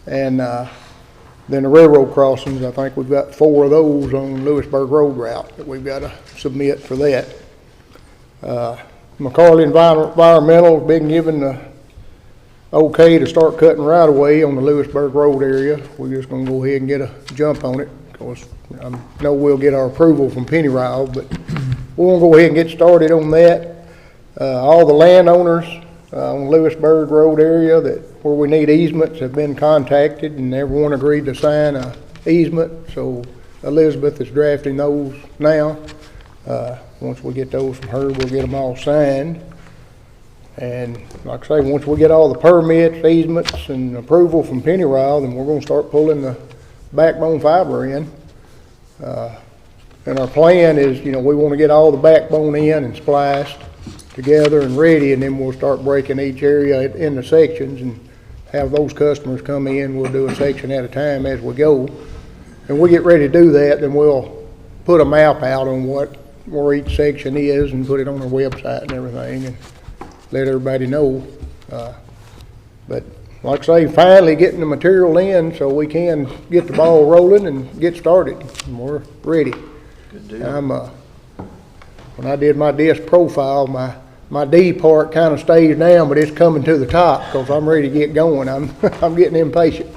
And then the railroad crossings, I think we've got 4 of those on Lewisburg Road route that we've got to submit for that. McCarley Environmental's been given the okay to start cutting right away on the Lewisburg Road area. We're just going to go ahead and get a jump on it because I know we'll get our approval from Pennyrile, but we're going to go ahead and get started on that. All the landowners on Lewisburg Road area where we need easements have been contacted, and everyone agreed to sign a easement. So Elizabeth is drafting those now. Once we get those from her, we'll get them all signed. And like I say, once we get all the permits, easements, and approval from Pennyrile, then we're going to start pulling the backbone fiber in. And our plan is, we want to get all the backbone in and spliced together and ready, and then we'll start breaking each area into sections and have those customers come in. We'll do a section at a time as we go. And we get ready to do that, then we'll put a map out on where each section is and put it on our website and everything and let everybody know. But like I say, finally getting the material in so we can get the ball rolling and get started. And we're ready. Good deal. When I did my disc profile, my D part kind of stays down, but it's coming to the top because I'm ready to get going. I'm getting impatient.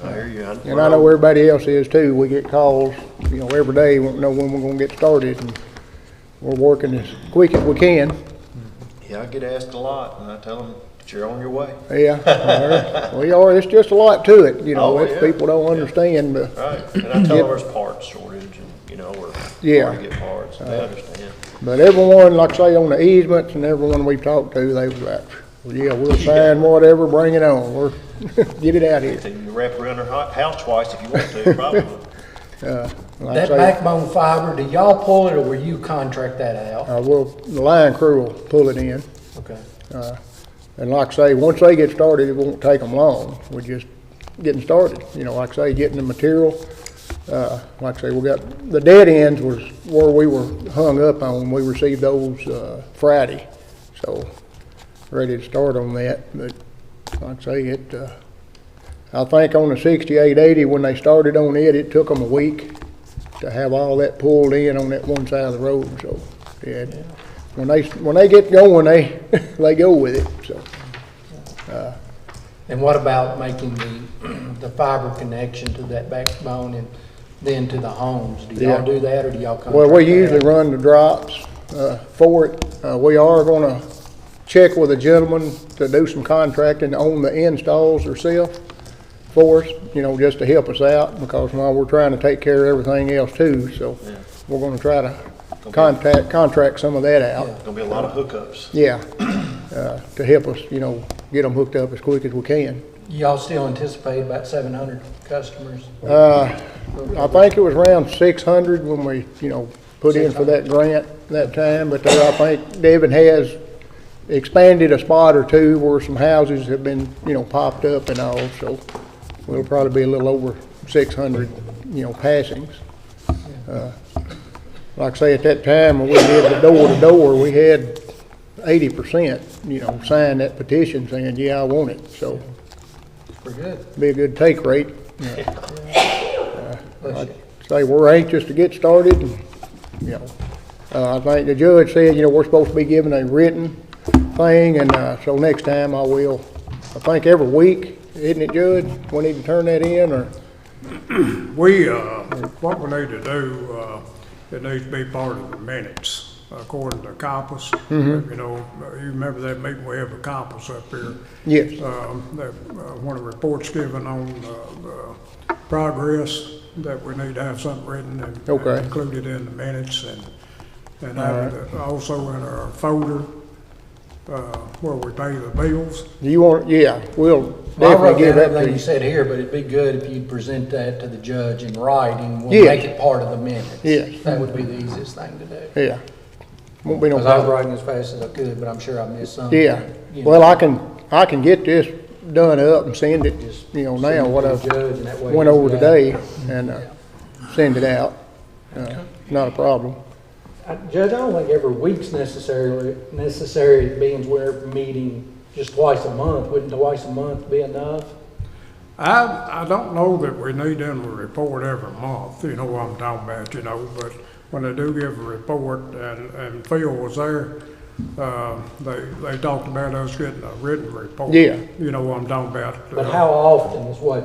I hear you. And I know everybody else is too. We get calls, every day. We don't know when we're going to get started, and we're working as quick as we can. Yeah, I get asked a lot, and I tell them that you're on your way. Yeah, we are. It's just a lot to it, people don't understand. Right, and I tell them there's parts shortage, and we're hard to get parts, and they understand. But everyone, like I say, on the easements and everyone we've talked to, they was like, well, yeah, we'll sign whatever, bring it on. We're get it out here. You can wrap around their house twice if you want to, probably. That backbone fiber, do y'all pull it or will you contract that out? The line crew will pull it in. Okay. And like I say, once they get started, it won't take them long. We're just getting started. Like I say, getting the material. Like I say, we got the dead ends was where we were hung up on. We received those Friday, so ready to start on that. But like I say, I think on the 6880 when they started on it, it took them a week to have all that pulled in on that one side of the road. So yeah. When they get going, they go with it. So. And what about making the fiber connection to that backbone and then to the homes? Do y'all do that, or do y'all contract? Well, we usually run the drops for it. We are going to check with a gentleman to do some contracting on the installs ourselves for us, just to help us out, because while we're trying to take care of everything else too, so we're going to try to contract some of that out. There's going to be a lot of hookups. Yeah, to help us, get them hooked up as quick as we can. Y'all still anticipate about 700 customers? I think it was around 600 when we, put in for that grant that time, but I think Devin has expanded a spot or two where some houses have been, popped up and all, so we'll probably be a little over 600, passings. Like I say, at that time when we did the door-to-door, we had 80%, sign that petition saying, yeah, I want it. So pretty good. Be a good take rate. I'd say we're anxious to get started. And, I think the judge said, we're supposed to be given a written thing, and so next time I will. I think every week, isn't it, Judge? We need to turn that in, or what we need to do, it needs to be part of the minutes, according to Compass. You remember that meeting we have a Compass up here? yes. When a report's given on the progress, that we need to have something written and included in the minutes, and have it also in our folder where we pay the bills. Do you want? Yeah, we'll I wrote definitely give down that to everything you. you said here, but it'd be good if you'd present that to the judge in writing. We'll make it part of the minutes. Yes. That would be the easiest thing to do. Yeah, won't be no Because I was problem. writing as fast as I could, but I'm sure I missed something. Yeah, well, I can get this done up and send it. Now what I went over today and send it out. Not a problem. Judge, I don't think every week's necessary, being we're meeting just twice a month. Wouldn't twice a month be enough? I don't know that we need them to report every month, you know what I'm talking about, you know, but when they do give a report, and Phil was there, they talked about us getting a written report. Yeah. You know what I'm talking about. But how often is what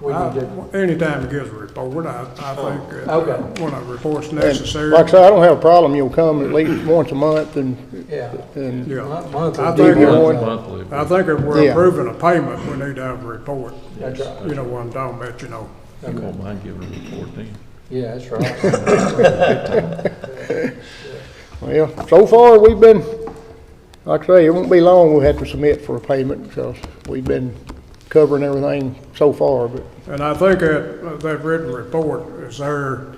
we need to? Anytime it gives a report, I think, Okay. when a report's And necessary. like I say, I don't have a problem, you'll come at least once a month and, Yeah. Yeah. Monthly. I give think, you one. I think if we're Yeah. approving a payment, we need to have a report. That's right. You know what I'm talking about, you know. You won't mind giving a report then. Yeah, that's right. well, so far, we've been, like I say, it won't be long we'll have to submit for a payment, because we've been covering everything so far, but, And I think that written report is there,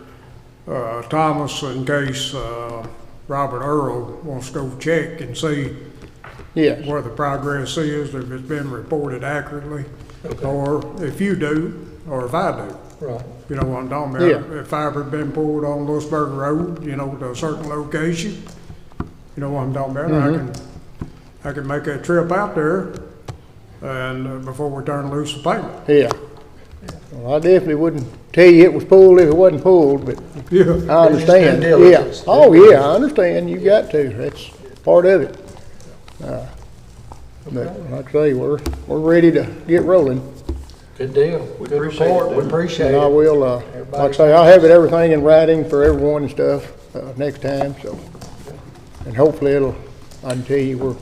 Thomas, in case, Robert Earl wants to go check and see yes. where the progress is, if it's been reported accurately, or if you do, or if I do. Right. You know what I'm talking about? Yeah. If fiber's been pulled on Lewisburg Road, you know, to a certain location, you know what I'm talking about? I can make that trip out there, and before we turn loose the payment. Yeah. Well, I definitely wouldn't tell you it was pulled if it wasn't pulled, but Yeah. I understand. Due Yeah. diligence. Oh, yeah, I understand. You got to. That's part of it. But like I say, we're ready to get rolling. Good deal. We Good appreciate report. it, We dude. appreciate And I it. will, like I say, I'll have everything in writing for everyone and stuff, next time, so. And hopefully I can tell you we're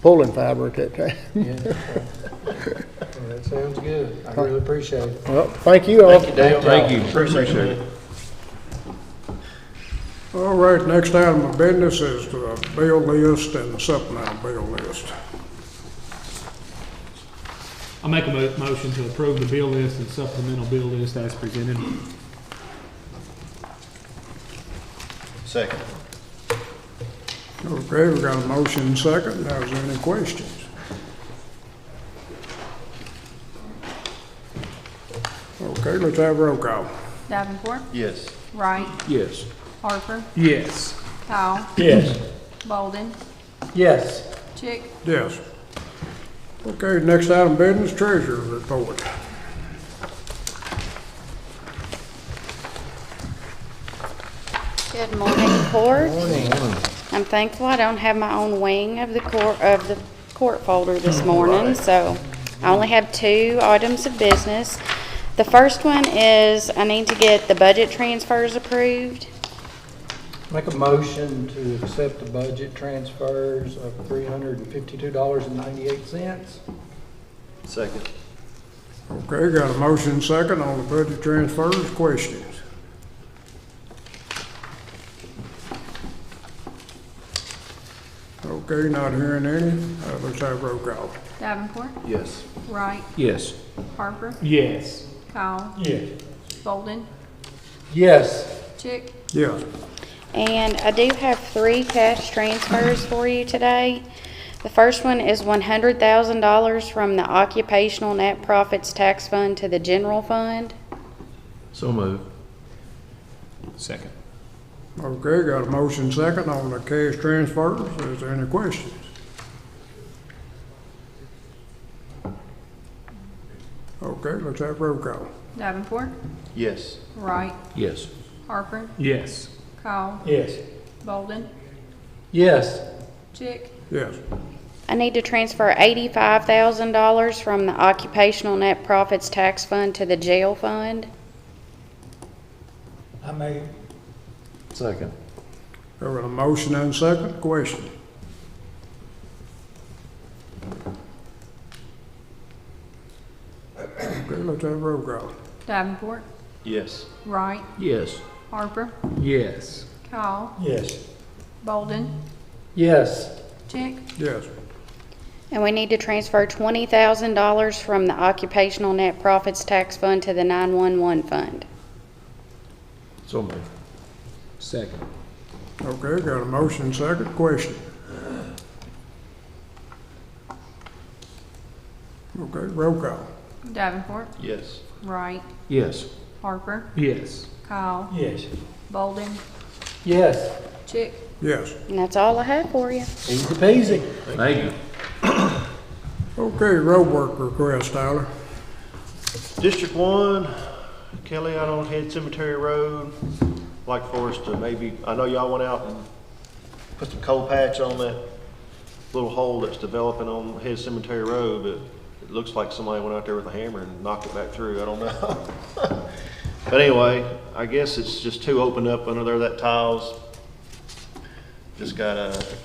pulling fiber at that time. Yeah, that's right. Well, that sounds good. I really appreciate it. Well, thank you all. Thank you, Dale. Thank you. Appreciate it. All right, next item of business is the bill list and the supplemental bill list. I'll make a motion to approve the bill list and supplemental bill list as presented. Second. Okay, we got a motion second. Now, is there any questions? Okay, let's have a roll call. Davenport, Yes. Wright, Yes. Harper, Yes. Kyle, Yes. Bolden, Yes. Chick, Yes. Okay, next item of business, treasurer's report. Good morning, court. I'm thankful I don't have my own wing of the court folder this morning, so I only have 2 items of business. The first one is I need to get the budget transfers approved. Make a motion to accept the budget transfers of $352.98. Second. Okay, got a motion second on the budget transfers. Questions? Okay, not hearing any. Let's have roll call. Davenport, Yes. Wright, Yes. Harper, Yes. Kyle, Yes. Bolden, Yes. Chick, Yes. And I do have 3 cash transfers for you today. The first one is $100,000 from the Occupational Net Profits Tax Fund to the General Fund. So moved. Second. Okay, got a motion second on the cash transfers. Is there any questions? Okay, let's have roll call. Davenport, Yes. Wright, Yes. Harper, Yes. Kyle, Yes. Bolden, Yes. Chick, Yes. I need to transfer $85,000 from the Occupational Net Profits Tax Fund to the Jail Fund. I made. Second. Got a motion and second. Question? Okay, let's have roll call. Davenport, Yes. Wright, Yes. Harper, Yes. Kyle, Yes. Bolden, Yes. Chick, Yes. And we need to transfer $20,000 from the Occupational Net Profits Tax Fund to the 911 Fund. So moved. Second. Okay, got a motion second. Question? Okay, roll call. Davenport, Yes. Wright, Yes. Harper, Yes. Kyle, Yes. Bolden, Yes. Chick, Yes. And that's all I have for you. Easy peasy. Thank you. Okay, road work request, Tyler. District 1, Kelly out on Head Cemetery Road. Like for us to maybe, I know y'all went out and put some coal patch on that little hole that's developing on Head Cemetery Road, but it looks like somebody went out there with a hammer and knocked it back through. I don't know. But anyway, I guess it's just too opened up under there, that tiles. Just got a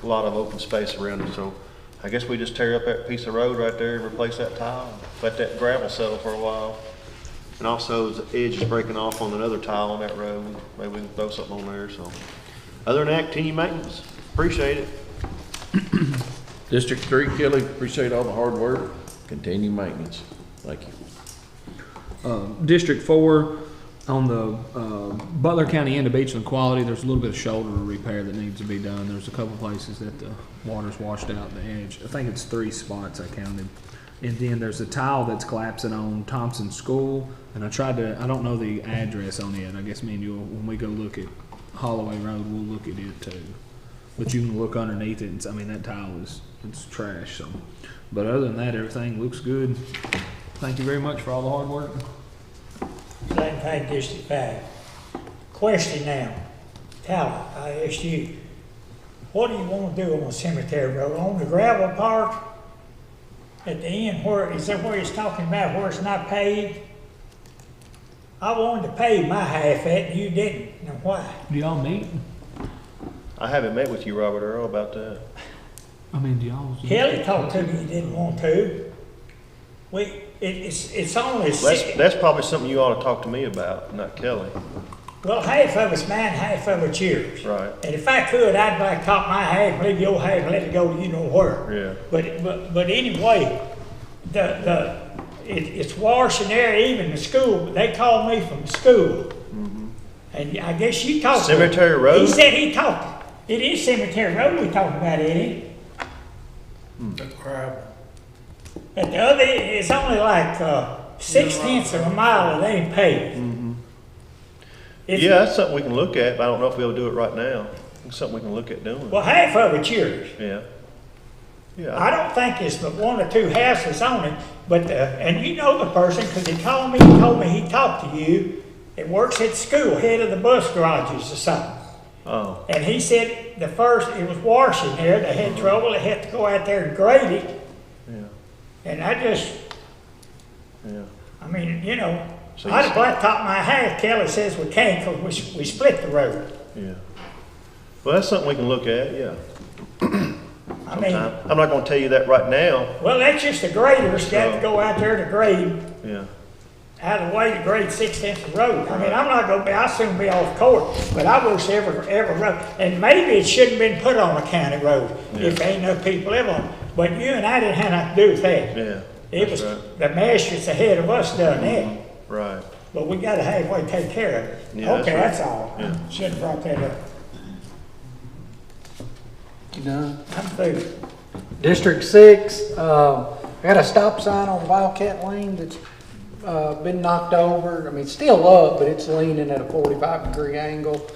lot of open space around it, so I guess we just tear up that piece of road right there and replace that tile. Let that gravel settle for a while. And also, the edge is breaking off on another tile on that road. Maybe we can throw something on there, so. Other than that, continue maintenance. Appreciate it. District 3, Kelly, appreciate all the hard work. Continue maintenance. Thank you. District 4, on the Butler County end of Beachland Quality, there's a little bit of shoulder repair that needs to be done. There's a couple places that the water's washed out the edge. I think it's 3 spots I counted. And then there's a tile that's collapsing on Thompson School, and I don't know the address on it. I guess me and you, when we go look at Holloway Road, we'll look at it too. But you can look underneath it, and I mean, that tile it's trash, so. But other than that, everything looks good. Thank you very much for all the hard work. Same thing, District 5. Question now, Tyler, I asked you, what do you want to do on the cemetery road? On the gravel part, at the end, is that where he's talking about, where it's not paved? I wanted to pave my half at, and you didn't. Now why? Do y'all meet? I haven't met with you, Robert Earl, about that. I mean, do y'all? Kelly talked to me, he didn't want to. It's only That's probably something you ought to talk to me about, not Kelly. well, half of it's mine, half of it's yours. Right. And if I could, I'd like top my half, leave your half, let it go to you know where. Yeah. But anyway, it's washing there, even the school, they called me from school. Mm-hmm. And I guess you talked to Cemetery him. Road? He said he talked, it is Cemetery Road we talking about, ain't it? But the other, it's only like 6/10 of a mile, it ain't paved. Mm-hmm. It's- Yeah, that's something we can look at, but I don't know if we'll do it right now. It's something we can look at doing. Well, half of it's yours. Yeah. Yeah. I don't think it's but 1 or 2 houses on it, but, and you know the person, because he called me, he told me he talked to you. It works at school, head of the bus garages or something. Oh, And he said it was washing there, they had trouble, they had to go out there and grade it. yeah, And I just, yeah. I mean, you know, So you I'd s- blacktop my half, Kelly says we can't, because we split the road. Yeah. Well, that's something we can look at, yeah. I mean, I'm not gonna tell you that right now. well, that's just the graders, got to go out there to grade, Yeah. out of the way to grade 6/10 of the road. I mean, I'm not gonna be, I'll soon be off court, but I wish every road, and maybe it shouldn't have been put on a county road if there ain't no people ever on. But you and I didn't have nothing to do with that. Yeah. It was, that's right. the magistrates ahead of us done that, Right. but we gotta halfway take care of it. Yeah, that's Okay, right. that's all. Yeah. Should've brought that up. You done? I'm through. District 6, got a stop sign on Wildcat Lane that's been knocked over. I mean, it's still up, but it's leaning at a 45-degree angle.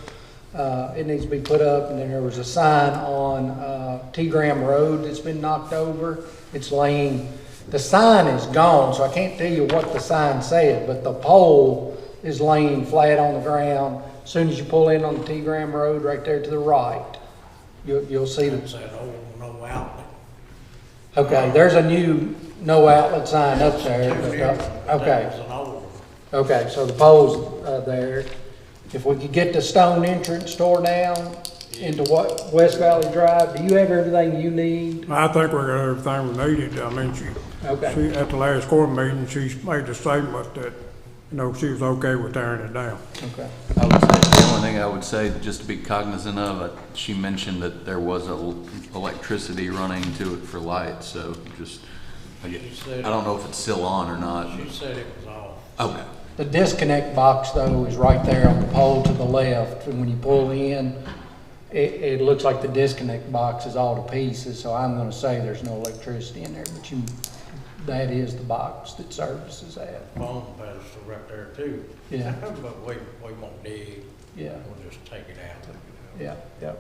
It needs to be put up, and then there was a sign on T. Graham Road that's been knocked over. It's laying, the sign is gone, so I can't tell you what the sign said, but the pole is laying flat on the ground. As soon as you pull in on the T. Graham Road, right there to the right, you'll see the. That's that old no outlet. Okay, there's a new no outlet sign up there. Okay, That was an old one. okay, so the pole's there. If we could get the stone entrance tore down into what, West Valley Drive, do you have everything you need? I think we got everything we needed. I mean, Okay. she, at the last court meeting, she made the statement that, you know, she was okay with tearing it down. Okay. I would say, the only thing I would say, just to be cognizant of, she mentioned that there was electricity running to it for lights, so just, I don't know if it's still on or not. She said it was off. Okay. The disconnect box though is right there on the pole to the left, and when you pull in, it looks like the disconnect box is all to pieces, so I'm gonna say there's no electricity in there, but that is the box that services that. Phone pedestal right there too. Yeah. But we won't dig, Yeah, we'll just take it out. yeah, yeah.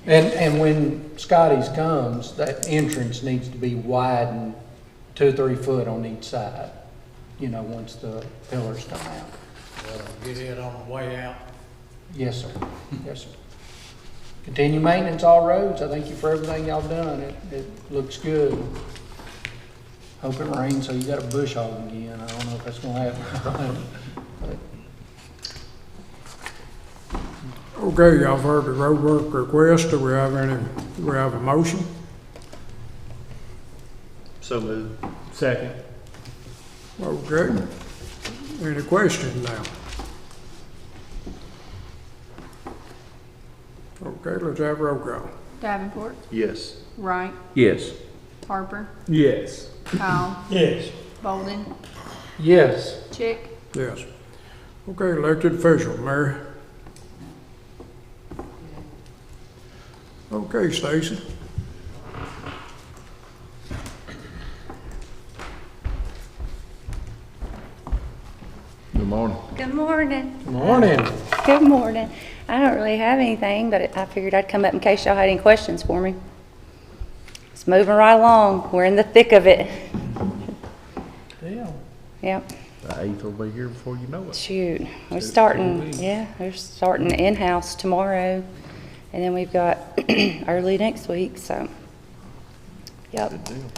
And when Scotty's comes, that entrance needs to be widened 2 or 3 foot on each side, you know, once the pillars come out. Get it on the way out. Yes, sir. Yes, sir. Continue maintenance all roads. I thank you for everything y'all done. It looks good. Hope it rains so you got a bush hog again. I don't know if that's gonna happen. But Okay, y'all have heard the road work request. Do we have a motion? So moved. Second. Okay. Any questions now? Okay, let's have roll call. Davenport, Yes. Wright, Yes. Harper, Yes. Powell, Yes. Bolden, yes, Chick, Yes. Okay, elected official, Mary. Okay, Stacy. Good morning. Good morning. morning. Good morning. I don't really have anything, but I figured I'd come up in case y'all had any questions for me. It's moving right along. We're in the thick of it. Yeah. Yep. The 8th will be here before you know it. Shoot. We're 2 starting, weeks. yeah, we're starting in-house tomorrow. And then we've got early next week, so. Yep. Good deal.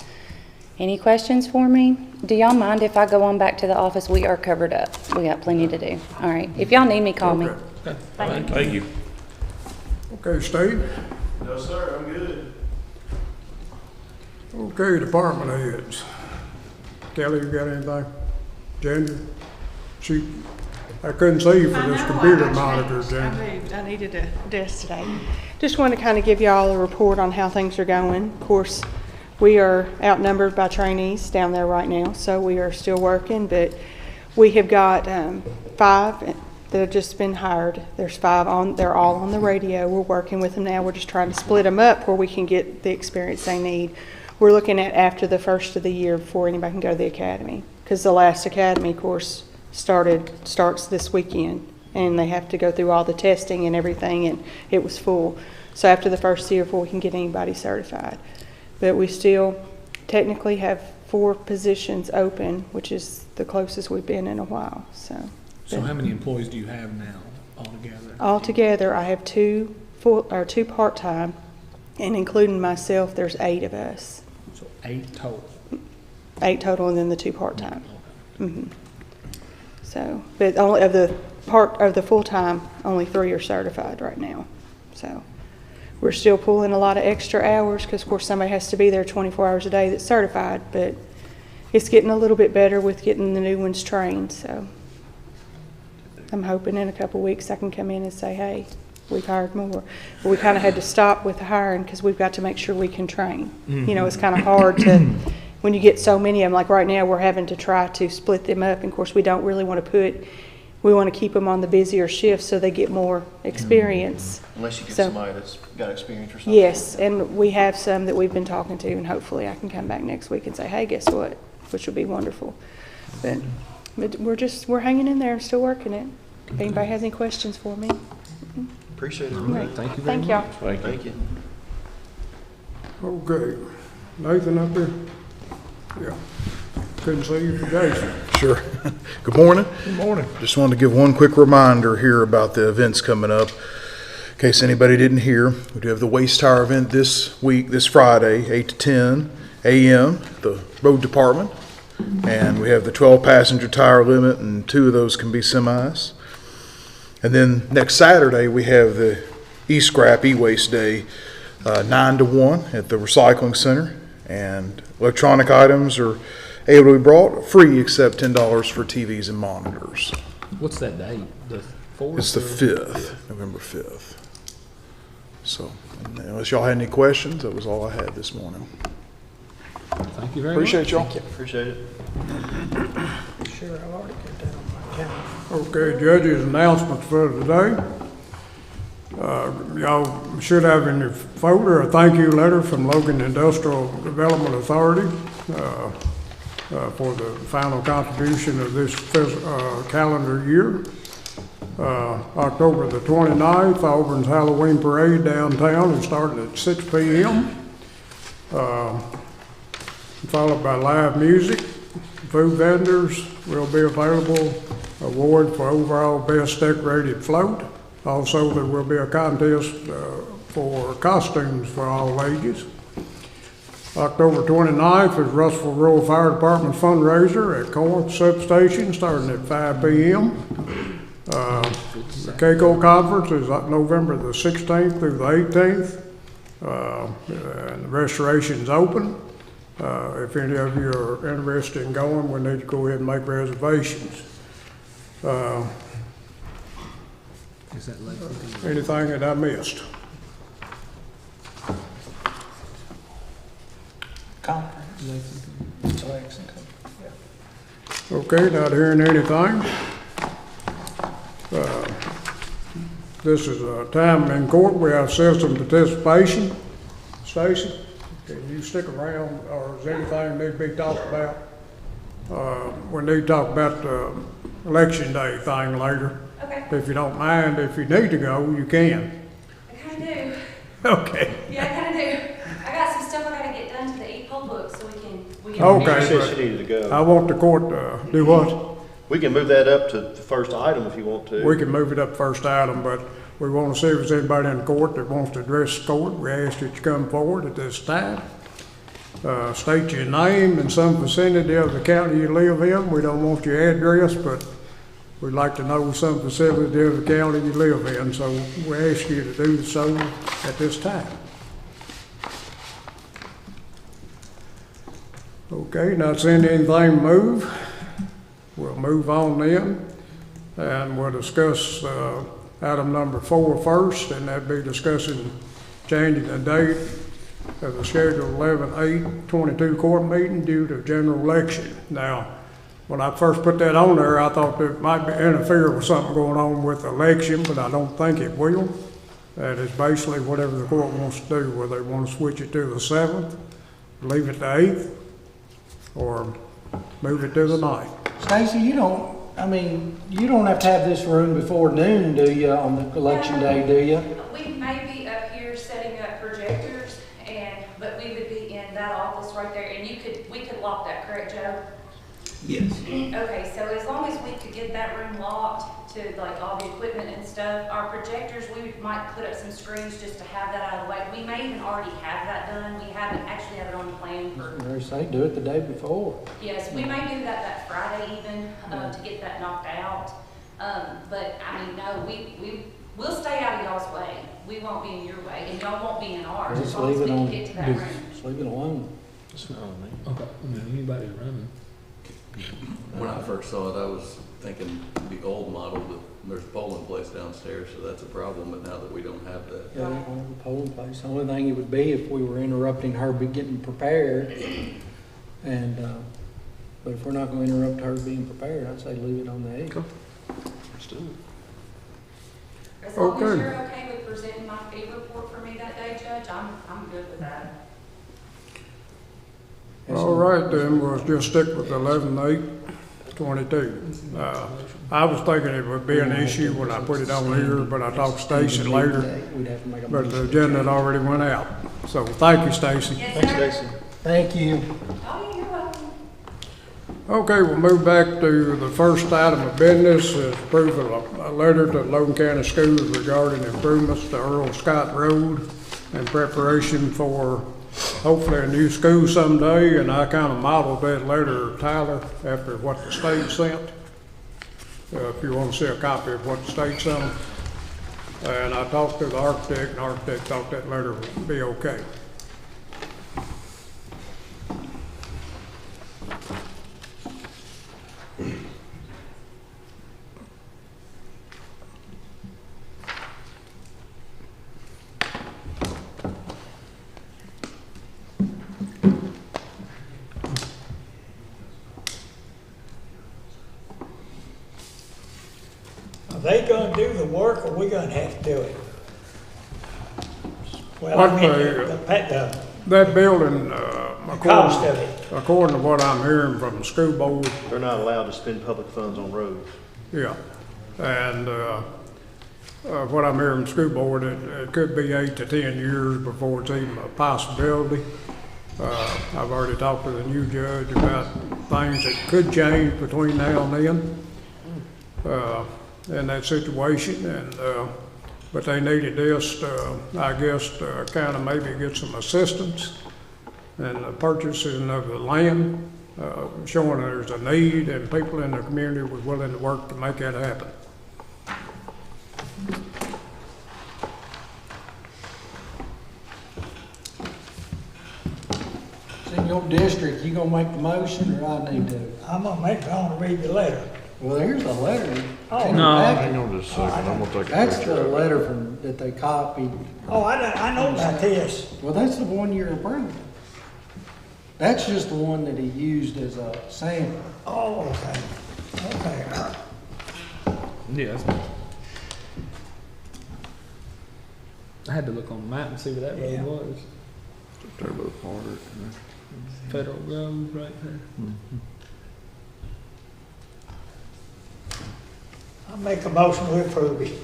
Any questions for me? Do y'all mind if I go on back to the office? We are covered up. We got plenty to do. All right. If y'all need me, call me. Okay. Thank you. Okay, Steve. No, sir, I'm good. Okay, department heads. Kelly, you got anything? Ginger? I couldn't see you for this computer monitor, I Ginger. moved. I needed a desk today. Just wanted to kind of give y'all a report on how things are going. Of course, we are outnumbered by trainees down there right now, so we are still working, but we have got 5 that have just been hired. There's 5 on, they're all on the radio. We're working with them now. We're just trying to split them up where we can get the experience they need. We're looking at after the first of the year before anybody can go to the academy, because the last academy course starts this weekend, and they have to go through all the testing and everything, and it was full. So after the first year before we can get anybody certified. But we still technically have 4 positions open, which is the closest we've been in a while, so. So how many employees do you have now altogether? Altogether, I have 2 part-time, and including myself, there's 8 of us. So 8 total. 8 total, and then the 2 part-time. So, but only of the full-time, only 3 are certified right now. So we're still pulling a lot of extra hours because, of course, somebody has to be there 24 hours a day that's certified, but it's getting a little bit better with getting the new ones trained. So I'm hoping in a couple of weeks I can come in and say, hey, we've hired more. But we kind of had to stop with the hiring because we've got to make sure we can train. You know, it's kind of hard to, when you get so many of them, like right now, we're having to try to split them up. And of course, we don't really want to we want to keep them on the busier shifts so they get more experience. Unless you get So- somebody that's got experience or something. Yes, and we have some that we've been talking to, and hopefully I can come back next week and say, hey, guess what? Which would be wonderful. But we're hanging in there and still working it. If anybody has any questions for me. Appreciate it. Right. Thank you very Thank much. y'all. Thank you. Okay. Nathan up there? Yeah. Couldn't see you for Jason. Sure. Good morning. Good morning. Just wanted to give one quick reminder here about the events coming up. In case anybody didn't hear, we do have the Waste Tire event this week, this Friday, 8 to 10 a.m., the road department. And we have the 12-passenger tire limit, and 2 of those can be semis. And then next Saturday, we have the e-scrap, e-waste day, 9 to 1 at the recycling center. And electronic items are able to be brought free except $10 for TVs and monitors. What's that date? The 4th? It's the 5th, November 5th. So, unless y'all had any questions, that was all I had this morning. Thank you very Appreciate much. y'all. Appreciate it. Sure, I've already got that on my calendar. Okay, judges' announcements for today. Y'all should have in your folder a thank you letter from Logan Industrial Development Authority for the final contribution of this calendar year. October the 29th, Auburn's Halloween Parade downtown is starting at 6 p.m. followed by live music. Food vendors will be available. Award for overall best decorated float. Also, there will be a contest for costumes for all ages. October 29th is Russellville Rural Fire Department fundraiser at Corinth Substation starting at 5 p.m. The CAECO conference is November the 16th through the 18th. And the restoration's open. If any of you are interested in going, we need to go ahead and make reservations. Is that Lexington? Anything that I missed? Conference. Lexington. Okay, not hearing anything. This is a time in court. We have citizen participation. Stacy, can you stick around, or is anything need to be talked about? We need to talk about the election day thing later. Okay. If you don't mind, if you need to go, you can. I kind of do. Okay. Yeah, I kind of do. I got some stuff I got to get done to the e-poll book so we can. Okay. She said she needed to go. I want the court to do what? We can move that up to the first item if you want to. We can move it up first item, but we want to see if there's anybody in the court that wants to address the court. We ask that you come forward at this time. State your name and some vicinity of the county you live in. We don't want your address, but we'd like to know some vicinity of the county you live in, so we ask you to do so at this time. Okay, not seeing anything move. We'll move on then, and we'll discuss item number 4 first, and that'd be discussing changing the date of the scheduled 11/8/22 court meeting due to general election. Now, when I first put that on there, I thought that it might interfere with something going on with the election, but I don't think it will. That is basically whatever the court wants to do, whether they want to switch it to the 7th, leave it the 8th, or move it to the 9th. Stacy, you don't have to have this room before noon, do you, on the election day, do you? We may be up here setting up projectors, but we would be in that office right there, and we could lock that, correct, Joe? Yes. Okay, so as long as we could get that room locked to like all the equipment and stuff, our projectors, we might put up some screens just to have that out of the way. We may even already have that done. We haven't actually have it on the plan for. They say do it the day before. Yes, we may do that Friday even, to get that knocked out. But I mean, no, we'll stay out of y'all's way. We won't be in your way, and y'all won't be in ours, as Just long as leave we it can on, get to that room. just leave it alone. Okay, I mean, anybody running. When I first saw it, I was thinking the old model, but there's a polling place downstairs, so that's a problem, but now that we don't have that. Yeah, we don't have a polling place. The only thing it would be if we were interrupting her getting prepared. And, but if we're not gonna interrupt her being prepared, I'd say leave it on the 8th. Let's do it. As long as Okay. you're okay with presenting my fee report for me that day, Judge, I'm good with that. All right, then, we'll just stick with 11/8/22. I was thinking it would be an issue when I put it on here, but I talked to Stacy later, We'd have to make a but the motion. agenda had already went out. So thank you, Stacy. Yes, Thanks, sir. Stacy. Thank you. Oh, you're welcome. Okay, we'll move back to the first item of business, is approval of a letter to Logan County Schools regarding improvements to Earl Scott Road in preparation for hopefully a new school someday, and I kind of modeled that letter, Tyler, after what the state sent. If you want to see a copy of what the state sent them. And I talked to the architect, and the architect thought that letter would be okay. Are they gonna do the work, or we gonna have to do it? Well, What I mean, the- That building, cost of it. according to what I'm hearing from the school board, They're not allowed to spend public funds on roads. yeah, and what I'm hearing from the school board, it could be 8 to 10 years before it's even a possibility. I've already talked to the new judge about things that could change between now and then in that situation, and but they needed this, I guess, to kind of maybe get some assistance in the purchasing of the land, showing there's a need and people in the community were willing to work to make that happen. It's in your district, you gonna make the motion or I need to? I'm gonna make, I wanna read the letter. Well, here's a letter. Oh. in the No. packet. Hang on just a second, I'm gonna take a That's picture the of it. letter from, that they copied. Oh, I know about this. Well, that's the one you're approving. That's just the one that he used as a sample. Oh, okay, okay. Yeah. I had to look on the map and see where that road Yeah. was. Turbo part. Federal Road right there. I'll make a motion to approve it.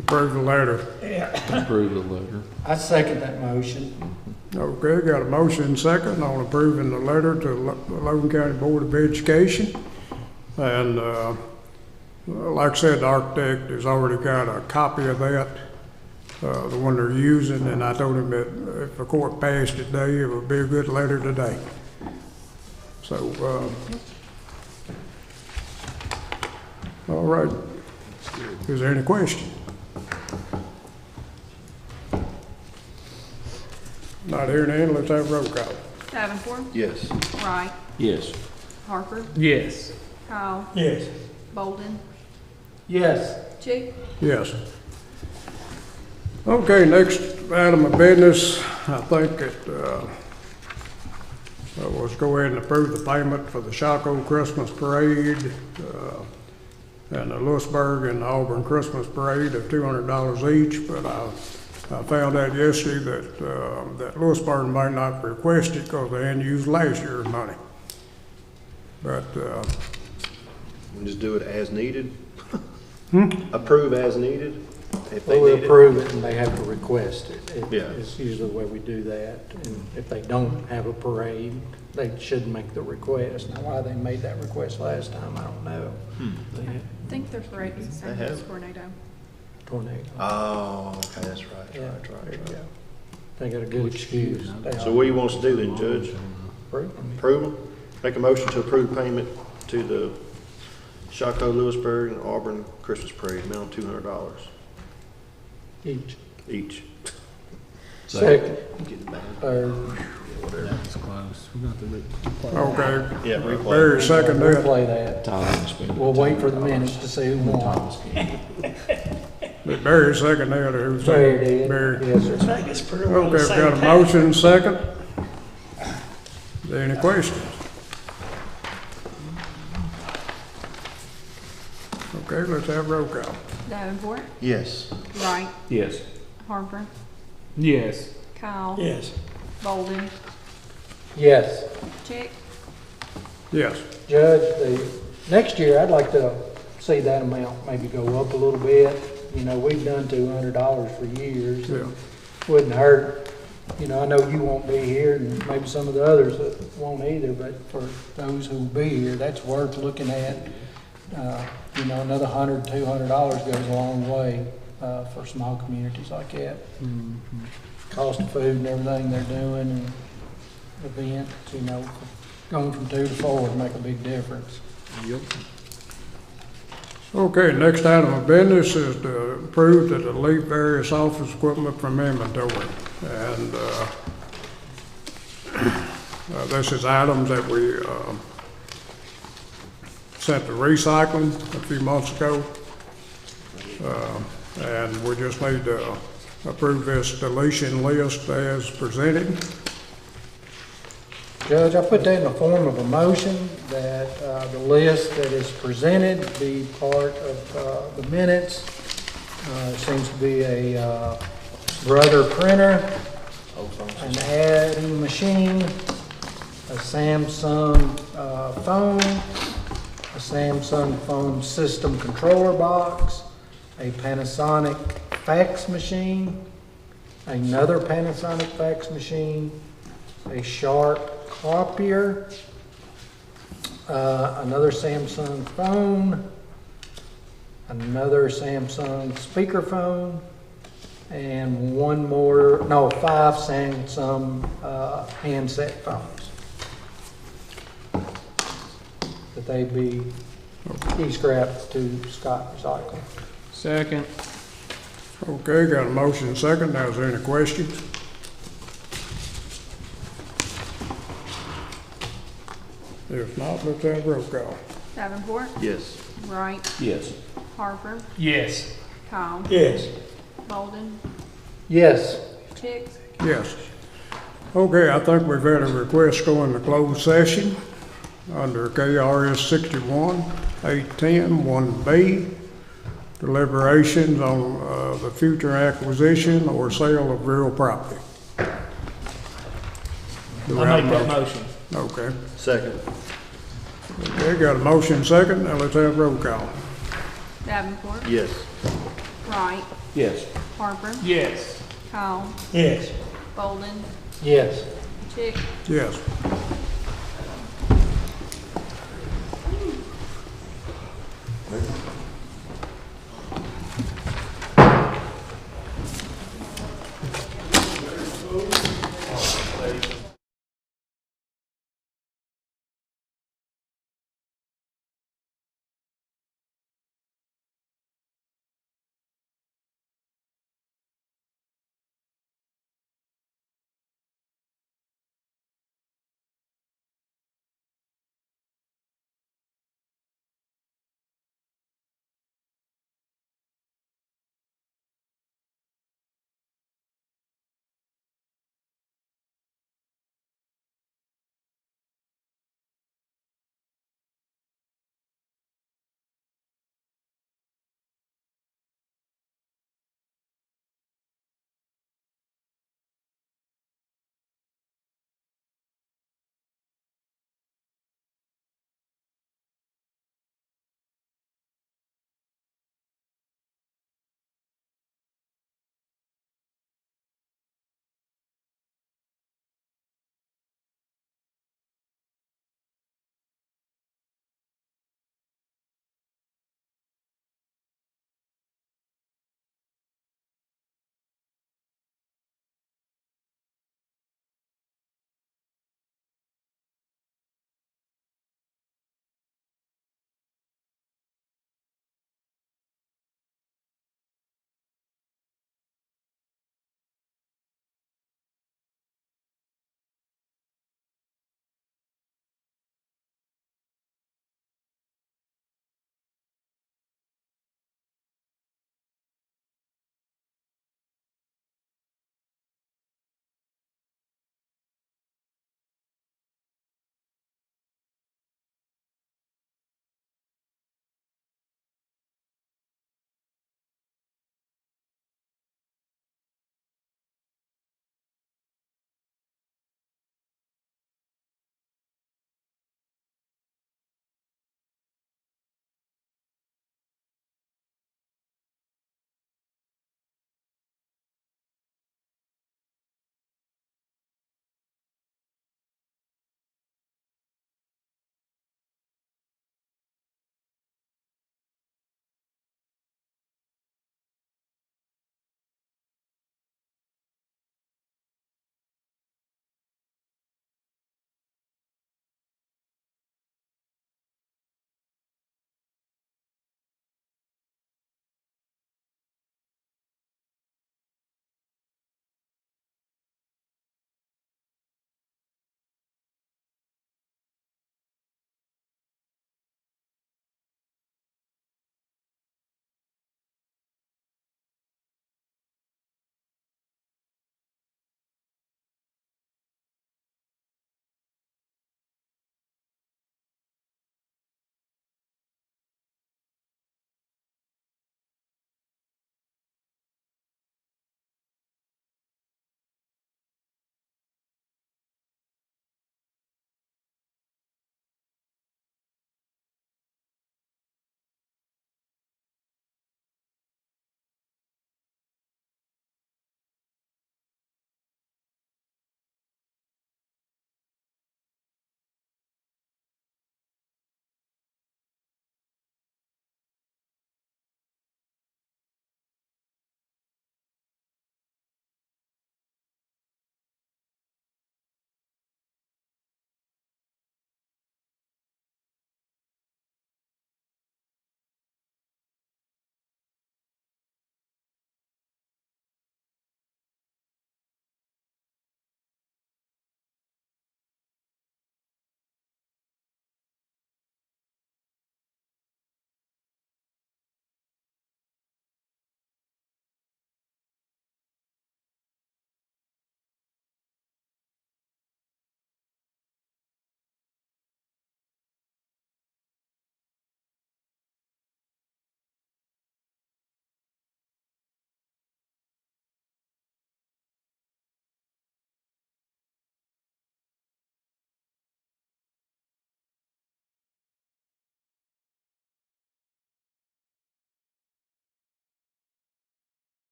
Approve the letter. Yeah. Approve the letter. I second that motion. Okay, got a motion second on approving the letter to the Logan County Board of Education. And like I said, the architect has already got a copy of that, the one they're using, and I told him that if the court passed it today, it would be a good letter today. So, all right. Is there any question? Not hearing any, let's have roll call. Davenport, Yes. Wright, Yes. Harper, Yes. Kyle, Yes. Bolden, Yes. Chick, Yes. Okay, next item of business, I think it, let's go ahead and approve the payment for the Shaco Christmas Parade, and the Lewisburg and Auburn Christmas Parade of $200 each, but I found out yesterday that Lewisburg might not request it because they hadn't used last year's money. But, We just do it as needed? Approve as needed? If they We need it? approve it and they have to request it. Yeah. It's usually the way we do that. And if they don't have a parade, they should make the request. Now, why they made that request last time, I don't know. I think their parade was the same They as have. Tornado. Tornado. Oh, okay, that's right, Yeah, right, there right, you right. go. They got a good excuse. So what do you want us to do then, Judge? Approve them. Approve them? Make a motion to approve payment to the Shaco, Lewisburg, and Auburn Christmas Parade, amount of $200 Each. each. Second, Getting bad. third. That's close. We're going to have to okay, Yeah, replay. Barry second that. Replay that. Time spent. We'll wait for the minutes to see who won. Did Barry second that or who Barry seconded? did. Barry. Yes, I sir. think it's pretty well Okay, the we've same got a time. motion second. Is there any questions? Okay, let's have roll call. Davenport, Yes. Wright, Yes. Harper, Yes. Kyle, Yes. Bolden, Yes. Chick, Yes. Judge, the, next year, I'd like to see that amount maybe go up a little bit. You know, we've done $200 for years. Yeah. Wouldn't hurt. You know, I know you won't be here and maybe some of the others that won't either, but for those who'll be here, that's worth looking at. You know, another $100, $200 goes a long way, for small communities like that. Cost of food and everything they're doing and events, you know, going from 2 to 4 would make a big difference. Yep. Okay, next item of business is to approve to delete various office equipment from inventory. And this is items that we sent to recycling a few months ago. And we just need to approve this deletion list as presented. Judge, I put that in the form of a motion that the list that is presented be part of the minutes. Seems to be a Brother printer, an adding machine, a Samsung phone, a Samsung phone system controller box, a Panasonic fax machine, another Panasonic fax machine, a Sharp copier, another Samsung phone, another Samsung speakerphone, and five Samsung handset phones. That they be e-scrapped to Scott Recycle. Second. Okay, got a motion and second. Now, is there any questions? If not, let's have roll call. Davenport, Yes. Wright, Yes. Harper, Yes. Kyle, Yes. Bolden, Yes. Chick, Yes. Okay, I think we've had a request go into closed session under KRS 61-810-1B, deliberations on the future acquisition or sale of real property. Do we I have a make that motion. Okay. Second. Okay, got a motion second. Now let's have roll call. Davenport, Yes. Wright, Yes. Harper, Yes. Kyle, Yes. Bolden, Yes. Chick, Yes.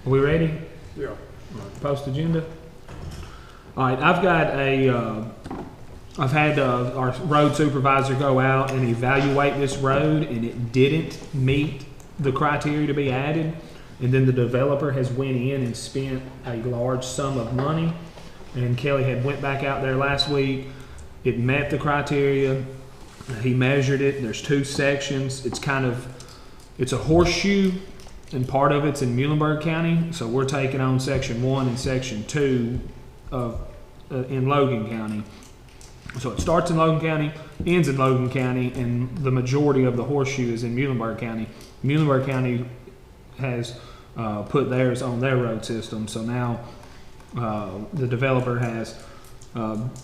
Are we ready? Yeah. Post agenda. All right, I've had our road supervisor go out and evaluate this road, and it didn't meet the criteria to be added. And then the developer has went in and spent a large sum of money. And Kelly had went back out there last week. It met the criteria. He measured it. There's 2 sections. It's a horseshoe, and part of it's in Muhlenberg County. So we're taking on section 1 and section 2 of in Logan County. So it starts in Logan County, ends in Logan County, and the majority of the horseshoe is in Muhlenberg County. Muhlenberg County has put theirs on their road system. So now the developer has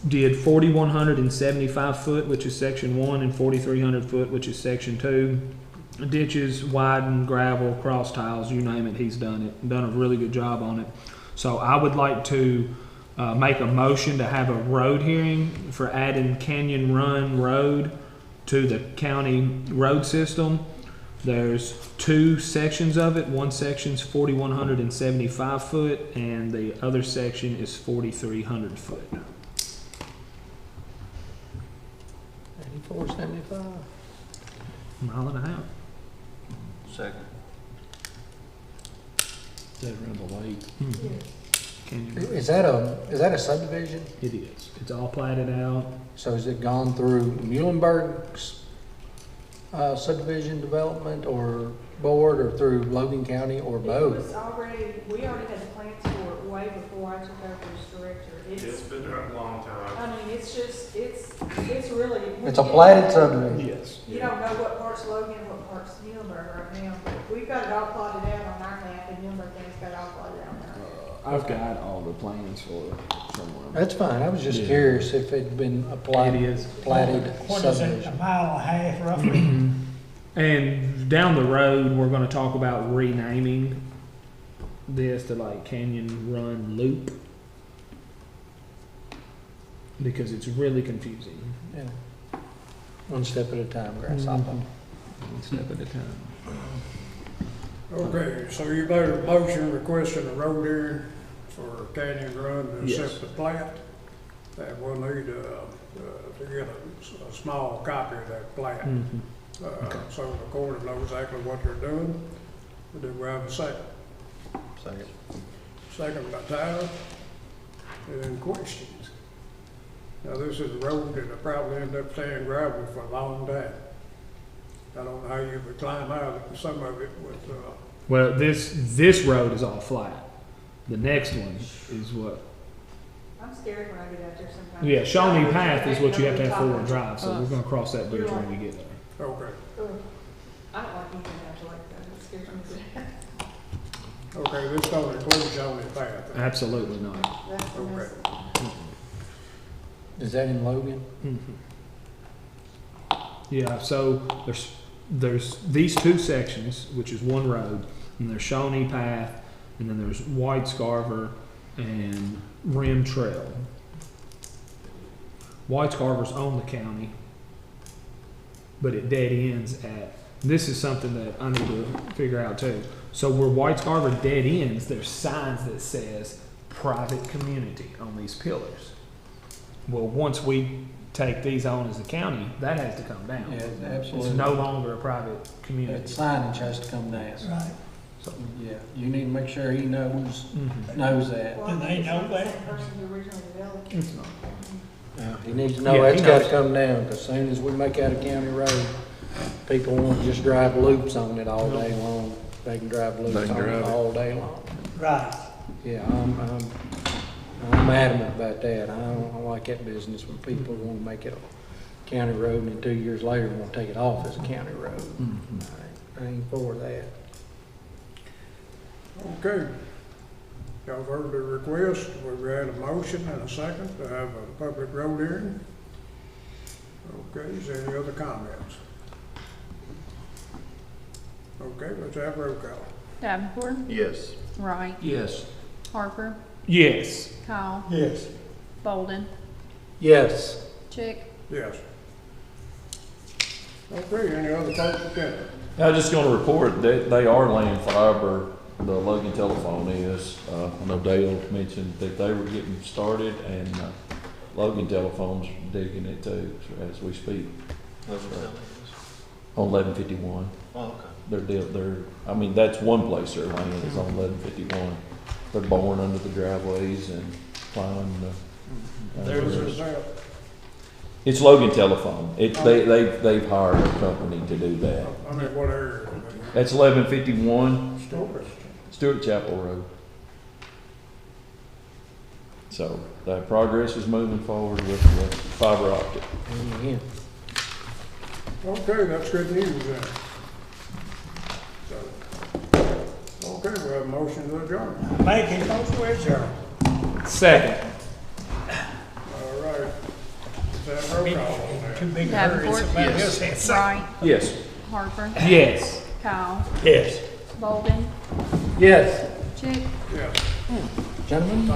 did 4,175 foot, which is section 1, and 4,300 foot, which is section 2. Ditches, widened, gravel, cross tiles, you name it, he's done it. Done a really good job on it. So I would like to make a motion to have a road hearing for adding Canyon Run Road to the county road system. There's 2 sections of it. One section's 4,175 foot, and the other section is 4,300 foot. 8475. Mile and a half. Second. Is that around the lake? Canyon Run. Is that a subdivision? It is. It's all platted out. So has it gone through Muhlenberg's subdivision development or board, or through Logan County, or It both? was already, we already had the plans for it way before I took over as director. It's been there a long time. I mean, it's really. It's a platted subdivision. Yes. You don't know what part's Logan and what part's Muhlenberg right now, but we've got it all plotted out on our map, and Muhlenberg County's got it all plotted out on our map. I've got all the plans for it somewhere. That's fine. I was just Yeah. curious if it'd been a It is. platted What is it, a subdivision. mile and a half roughly? And down the road, we're going to talk about renaming this to like Canyon Run Loop, because it's really confusing. Yeah. One step at a time, grasshopper. One step at a time. Okay, so you made a motion requesting a road hearing for Canyon Run to Yes. accept the plat. And we'll need to get a small copy of that plat. So the court will know exactly what they're doing. Do we have a second? Second. Second by Tyler. Any questions? Now, this is a road that'll probably end up staying gravel for a long time. I don't know how you would climb out of some of it with, Well, this road is all flat. The next one is what? I'm scared when I get out there sometimes. Yeah, Shawnee Path is what you have to have 4-wheel drive. So we're going to cross that bridge when we get there. okay. Ugh. I don't like anything out there like that, it scares me to death. Okay, this don't include Shawnee Path. Absolutely not. That's the Okay. mess. Is that in Logan? Yeah, so there's these 2 sections, which is one road, and there's Shawnee Path, and then there's White Scarver and Rim Trail. White Scarver's on the county, but it dead ends at, this is something that I need to figure out too. So where White Scarver dead ends, there's signs that says private community on these pillars. Well, once we take these on as a county, that has to come down. Yeah, absolutely. It's no longer a private That community. signage has to come down. Right. Yeah, you need to make sure he knows that. Well, Do they know that? The same person who originally developed it. It's not. Yeah, he needs to know Yeah, that's he gotta knows. come down, 'cause as soon as we make out a county road, people won't just drive loops on it all day long. They can drive loops They can on it drive it. all day long. Right. Yeah, I'm adamant about that. I don't like that business when people want to make it a county road and then 2 years later want to take it off as a county road. I ain't for that. Okay. Y'all heard the request. We've had a motion and a second to have a public road hearing. Okay, is there any other comments? Okay, let's have roll call. Davenport, Yes. Wright, Yes. Harper, Yes. Kyle, Yes. Bolden, Yes. Chick. Yes. Okay, any other folks attending? I was just gonna report that they are laying fiber the Logan telephone is. I know Dale mentioned that they were getting started, and Logan telephone's digging it too, as we speak. On 1151. Oh, okay. I mean, that's one place they're laying, is on 1151. They're boring under the driveways and plowing the. It's Logan Telephone. They've hired a company to do that. I mean, what area? That's 1151 Stewart Chapel Road. So that progress is moving forward with the fiber optic. Okay, that's good news then. So, okay, we have a motion to adjourn. Make it motion to adjourn. Second. All right. Is that roll call on that? Too big a hurry, Davenport. somebody else had something. Wright, Yes. Harper, Yes. Kyle, Yes. Bolden, Yes. Chick. Yes. Gentlemen?